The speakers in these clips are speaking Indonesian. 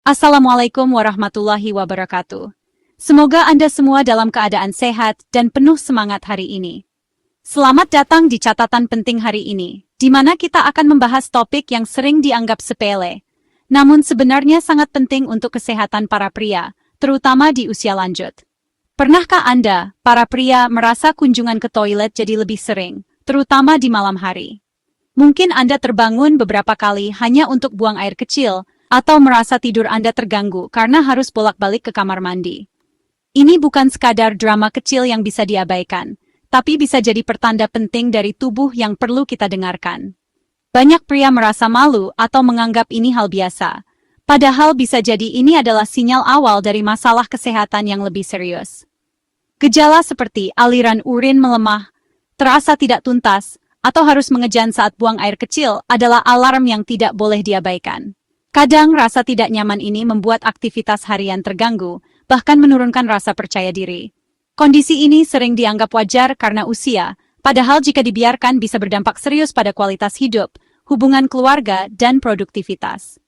Assalamualaikum warahmatullahi wabarakatuh. Semoga Anda semua dalam keadaan sehat dan penuh semangat hari ini. Selamat datang di catatan penting hari ini, di mana kita akan membahas topik yang sering dianggap sepele, namun sebenarnya sangat penting untuk kesehatan para pria, terutama di usia lanjut. Pernahkah Anda, para pria, merasa kunjungan ke toilet jadi lebih sering, terutama di malam hari? Mungkin Anda terbangun beberapa kali hanya untuk buang air kecil, atau merasa tidur Anda terganggu karena harus bolak-balik ke kamar mandi. Ini bukan sekadar drama kecil yang bisa diabaikan, tapi bisa jadi pertanda penting dari tubuh yang perlu kita dengarkan. Banyak pria merasa malu atau menganggap ini hal biasa, padahal bisa jadi ini adalah sinyal awal dari masalah kesehatan yang lebih serius. Gejala seperti aliran urin melemah, terasa tidak tuntas, atau harus mengejan saat buang air kecil adalah alarm yang tidak boleh diabaikan. Kadang rasa tidak nyaman ini membuat aktivitas harian terganggu, bahkan menurunkan rasa percaya diri. Kondisi ini sering dianggap wajar karena usia, padahal jika dibiarkan bisa berdampak serius pada kualitas hidup, hubungan keluarga, dan produktivitas.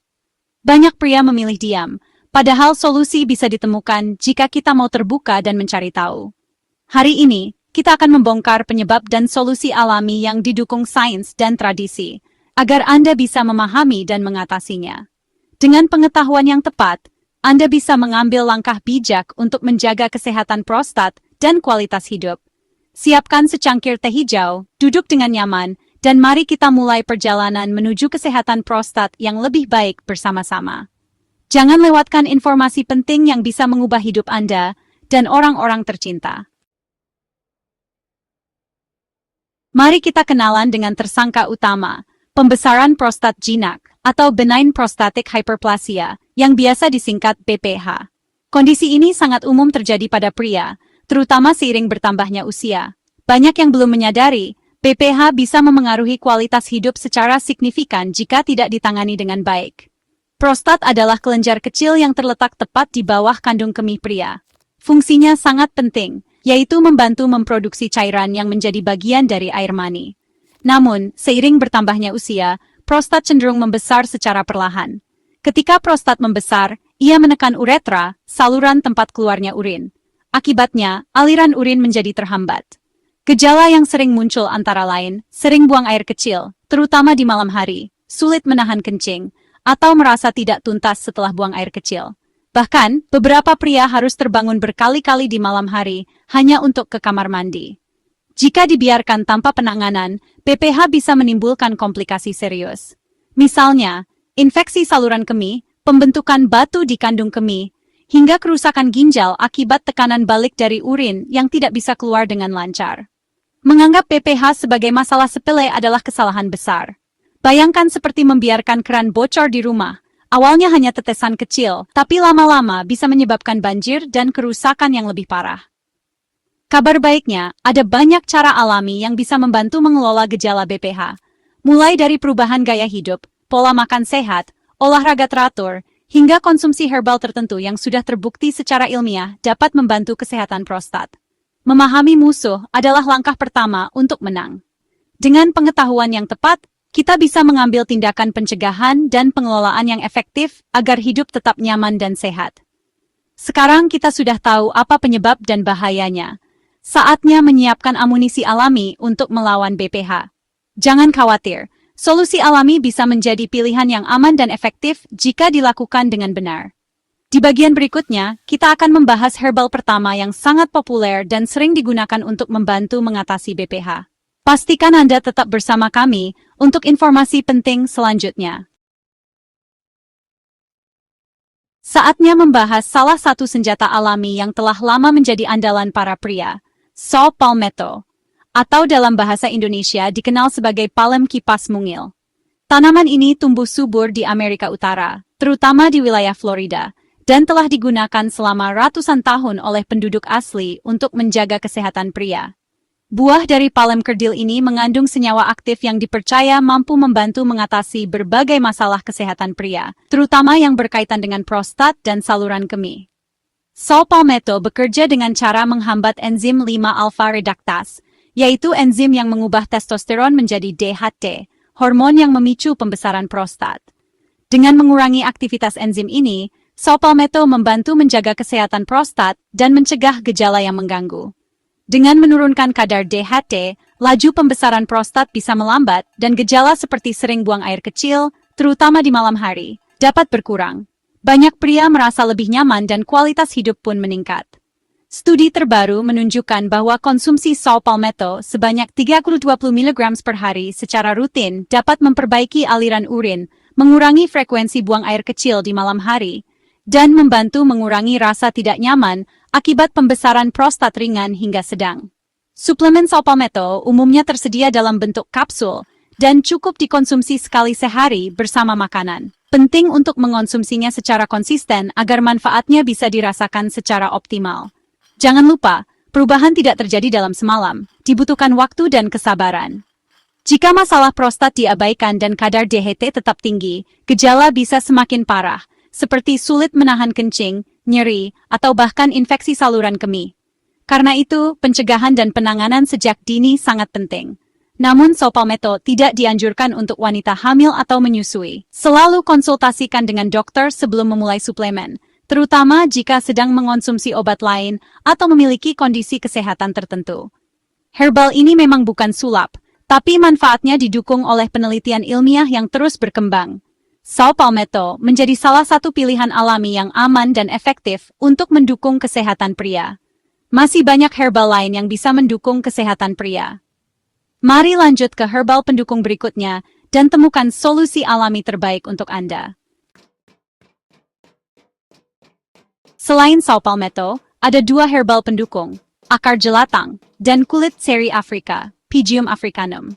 Banyak pria memilih diam, padahal solusi bisa ditemukan jika kita mau terbuka dan mencari tahu. Hari ini, kita akan membongkar penyebab dan solusi alami yang didukung sains dan tradisi, agar Anda bisa memahami dan mengatasinya. Dengan pengetahuan yang tepat, Anda bisa mengambil langkah bijak untuk menjaga kesehatan prostat dan kualitas hidup. Siapkan secangkir teh hijau, duduk dengan nyaman, dan mari kita mulai perjalanan menuju kesehatan prostat yang lebih baik bersama-sama. Jangan lewatkan informasi penting yang bisa mengubah hidup Anda dan orang-orang tercinta. Mari kita kenalan dengan tersangka utama, pembesaran prostat jinak, atau benign prostatic hyperplasia, yang biasa disingkat BPH. Kondisi ini sangat umum terjadi pada pria, terutama seiring bertambahnya usia. Banyak yang belum menyadari, BPH bisa memengaruhi kualitas hidup secara signifikan jika tidak ditangani dengan baik. Prostat adalah kelenjar kecil yang terletak tepat di bawah kandung kemih pria. Fungsinya sangat penting, yaitu membantu memproduksi cairan yang menjadi bagian dari air mani. Namun, seiring bertambahnya usia, prostat cenderung membesar secara perlahan. Ketika prostat membesar, ia menekan uretra, saluran tempat keluarnya urin. Akibatnya, aliran urin menjadi terhambat. Gejala yang sering muncul antara lain, sering buang air kecil, terutama di malam hari, sulit menahan kencing, atau merasa tidak tuntas setelah buang air kecil. Bahkan, beberapa pria harus terbangun berkali-kali di malam hari hanya untuk ke kamar mandi. Jika dibiarkan tanpa penanganan, BPH bisa menimbulkan komplikasi serius. Misalnya, infeksi saluran kemih, pembentukan batu di kandung kemih, hingga kerusakan ginjal akibat tekanan balik dari urin yang tidak bisa keluar dengan lancar. Menganggap BPH sebagai masalah sepele adalah kesalahan besar. Bayangkan seperti membiarkan keran bocor di rumah. Awalnya hanya tetesan kecil, tapi lama-lama bisa menyebabkan banjir dan kerusakan yang lebih parah. Kabar baiknya, ada banyak cara alami yang bisa membantu mengelola gejala BPH. Mulai dari perubahan gaya hidup, pola makan sehat, olahraga teratur, hingga konsumsi herbal tertentu yang sudah terbukti secara ilmiah dapat membantu kesehatan prostat. Memahami musuh adalah langkah pertama untuk menang. Dengan pengetahuan yang tepat, kita bisa mengambil tindakan pencegahan dan pengelolaan yang efektif agar hidup tetap nyaman dan sehat. Sekarang kita sudah tahu apa penyebab dan bahayanya. Saatnya menyiapkan amunisi alami untuk melawan BPH. Jangan khawatir, solusi alami bisa menjadi pilihan yang aman dan efektif jika dilakukan dengan benar. Di bagian berikutnya, kita akan membahas herbal pertama yang sangat populer dan sering digunakan untuk membantu mengatasi BPH. Pastikan Anda tetap bersama kami untuk informasi penting selanjutnya. Saatnya membahas salah satu senjata alami yang telah lama menjadi andalan para pria, saw palmetto, atau dalam bahasa Indonesia dikenal sebagai palem kipas mungil. Tanaman ini tumbuh subur di Amerika Utara, terutama di wilayah Florida, dan telah digunakan selama ratusan tahun oleh penduduk asli untuk menjaga kesehatan pria. Buah dari palem kerdil ini mengandung senyawa aktif yang dipercaya mampu membantu mengatasi berbagai masalah kesehatan pria, terutama yang berkaitan dengan prostat dan saluran kemih. Saw palmetto bekerja dengan cara menghambat enzim 5-alpha reductase, yaitu enzim yang mengubah testosteron menjadi DHT, hormon yang memicu pembesaran prostat. Dengan mengurangi aktivitas enzim ini, Saw palmetto membantu menjaga kesehatan prostat dan mencegah gejala yang mengganggu. Dengan menurunkan kadar DHT, laju pembesaran prostat bisa melambat dan gejala seperti sering buang air kecil, terutama di malam hari, dapat berkurang. Banyak pria merasa lebih nyaman dan kualitas hidup pun meningkat. Studi terbaru menunjukkan bahwa konsumsi saw palmetto sebanyak 320 mg per hari secara rutin dapat memperbaiki aliran urin, mengurangi frekuensi buang air kecil di malam hari, dan membantu mengurangi rasa tidak nyaman akibat pembesaran prostat ringan hingga sedang. Suplemen saw palmetto umumnya tersedia dalam bentuk kapsul dan cukup dikonsumsi sekali sehari bersama makanan. Penting untuk mengonsumsinya secara konsisten agar manfaatnya bisa dirasakan secara optimal. Jangan lupa, perubahan tidak terjadi dalam semalam, dibutuhkan waktu dan kesabaran. Jika masalah prostat diabaikan dan kadar DHT tetap tinggi, gejala bisa semakin parah, seperti sulit menahan kencing, nyeri, atau bahkan infeksi saluran kemih. Karena itu, pencegahan dan penanganan sejak dini sangat penting. Namun saw palmetto tidak dianjurkan untuk wanita hamil atau menyusui. Selalu konsultasikan dengan dokter sebelum memulai suplemen, terutama jika sedang mengonsumsi obat lain atau memiliki kondisi kesehatan tertentu. Herbal ini memang bukan sulap, tapi manfaatnya didukung oleh penelitian ilmiah yang terus berkembang. Saw palmetto menjadi salah satu pilihan alami yang aman dan efektif untuk mendukung kesehatan pria. Masih banyak herbal lain yang bisa mendukung kesehatan pria. Mari lanjut ke herbal pendukung berikutnya dan temukan solusi alami terbaik untuk Anda. Selain saw palmetto, ada dua herbal pendukung, akar jelatang dan kulit seri Afrika, Pygeum africanum.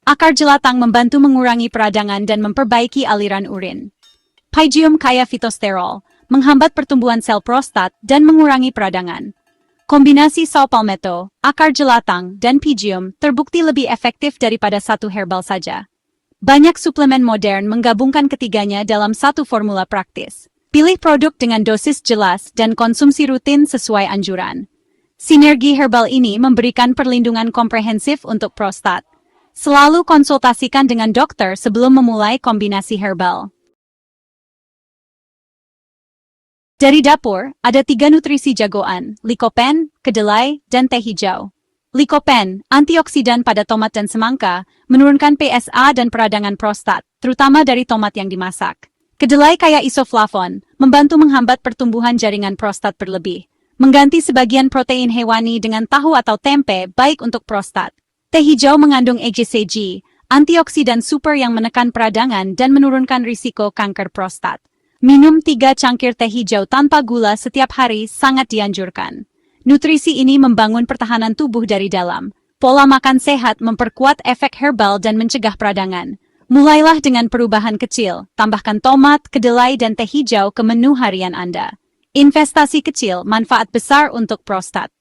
Akar jelatang membantu mengurangi peradangan dan memperbaiki aliran urin. Pygeum kaya fitosterol, menghambat pertumbuhan sel prostat dan mengurangi peradangan. Kombinasi saw palmetto, akar jelatang, dan Pygeum terbukti lebih efektif daripada satu herbal saja. Banyak suplemen modern menggabungkan ketiganya dalam satu formula praktis. Pilih produk dengan dosis jelas dan konsumsi rutin sesuai anjuran. Sinergi herbal ini memberikan perlindungan komprehensif untuk prostat. Selalu konsultasikan dengan dokter sebelum memulai kombinasi herbal. Dari dapur, ada 3 nutrisi jagoan, lycopene, kedelai, dan teh hijau. Lycopene, antioksidan pada tomat dan semangka, menurunkan PSA dan peradangan prostat, terutama dari tomat yang dimasak. Kedelai kaya isoflavon, membantu menghambat pertumbuhan jaringan prostat berlebih. Mengganti sebagian protein hewani dengan tahu atau tempe baik untuk prostat. Teh hijau mengandung EGCG, antioksidan super yang menekan peradangan dan menurunkan risiko kanker prostat. Minum 3 cangkir teh hijau tanpa gula setiap hari sangat dianjurkan. Nutrisi ini membangun pertahanan tubuh dari dalam. Pola makan sehat memperkuat efek herbal dan mencegah peradangan. Mulailah dengan perubahan kecil, tambahkan tomat, kedelai, dan teh hijau ke menu harian Anda. Investasi kecil, manfaat besar untuk prostat.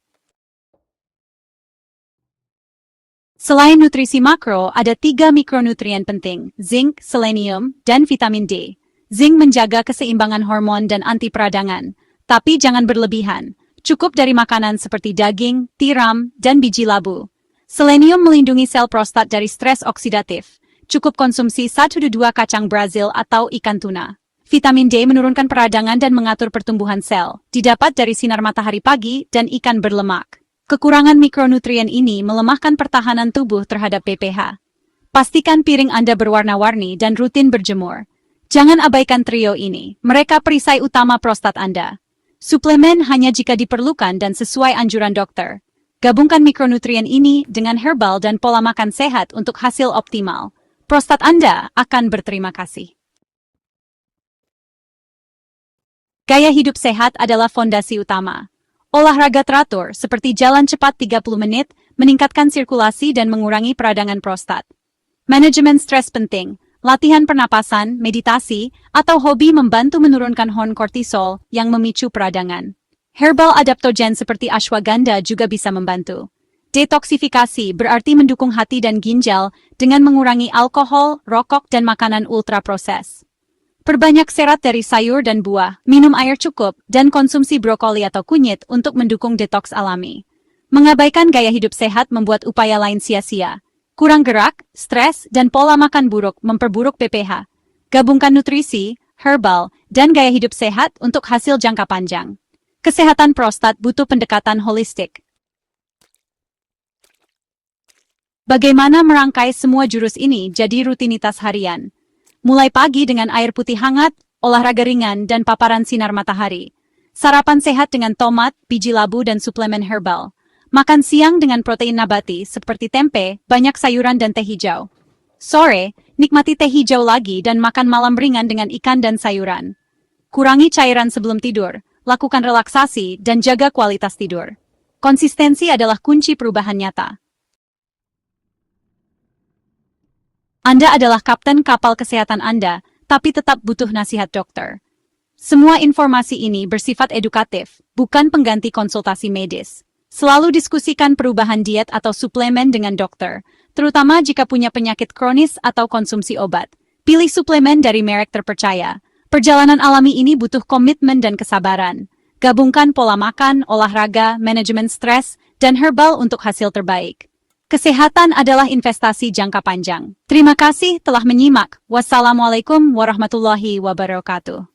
Selain nutrisi makro, ada 3 mikronutrien penting, zinc, selenium, dan vitamin D. Zinc menjaga keseimbangan hormon dan anti peradangan, tapi jangan berlebihan. Cukup dari makanan seperti daging, tiram, dan biji labu. Selenium melindungi sel prostat dari stres oksidatif. Cukup konsumsi 1-2 kacang Brazil atau ikan tuna. Vitamin D menurunkan peradangan dan mengatur pertumbuhan sel, didapat dari sinar matahari pagi dan ikan berlemak. Kekurangan mikronutrien ini melemahkan pertahanan tubuh terhadap PPH. Pastikan piring Anda berwarna-warni dan rutin berjemur. Jangan abaikan trio ini, mereka perisai utama prostat Anda. Suplemen hanya jika diperlukan dan sesuai anjuran dokter. Gabungkan mikronutrien ini dengan herbal dan pola makan sehat untuk hasil optimal. Prostat Anda akan berterima kasih. Gaya hidup sehat adalah fondasi utama. Olahraga teratur seperti jalan cepat 30 menit meningkatkan sirkulasi dan mengurangi peradangan prostat. Manajemen stres penting. Latihan pernapasan, meditasi, atau hobi membantu menurunkan hormon kortisol yang memicu peradangan. Herbal adaptogen seperti ashwagandha juga bisa membantu. Detoksifikasi berarti mendukung hati dan ginjal dengan mengurangi alkohol, rokok, dan makanan ultra-proses. Perbanyak serat dari sayur dan buah, minum air cukup, dan konsumsi brokoli atau kunyit untuk mendukung detoks alami. Mengabaikan gaya hidup sehat membuat upaya lain sia-sia. Kurang gerak, stres, dan pola makan buruk memperburuk PPH. Gabungkan nutrisi, herbal, dan gaya hidup sehat untuk hasil jangka panjang. Kesehatan prostat butuh pendekatan holistik. Bagaimana merangkai semua jurus ini jadi rutinitas harian? Mulai pagi dengan air putih hangat, olahraga ringan, dan paparan sinar matahari. Sarapan sehat dengan tomat, biji labu, dan suplemen herbal. Makan siang dengan protein nabati seperti tempe, banyak sayuran dan teh hijau. Sore, nikmati teh hijau lagi dan makan malam ringan dengan ikan dan sayuran. Kurangi cairan sebelum tidur, lakukan relaksasi, dan jaga kualitas tidur. Konsistensi adalah kunci perubahan nyata. Anda adalah kapten kapal kesehatan Anda, tapi tetap butuh nasihat dokter. Semua informasi ini bersifat edukatif, bukan pengganti konsultasi medis. Selalu diskusikan perubahan diet atau suplemen dengan dokter, terutama jika punya penyakit kronis atau konsumsi obat. Pilih suplemen dari merek terpercaya. Perjalanan alami ini butuh komitmen dan kesabaran. Gabungkan pola makan, olahraga, manajemen stres, dan herbal untuk hasil terbaik. Kesehatan adalah investasi jangka panjang. Terima kasih telah menyimak. Wassalamualaikum warahmatullahi wabarakatuh.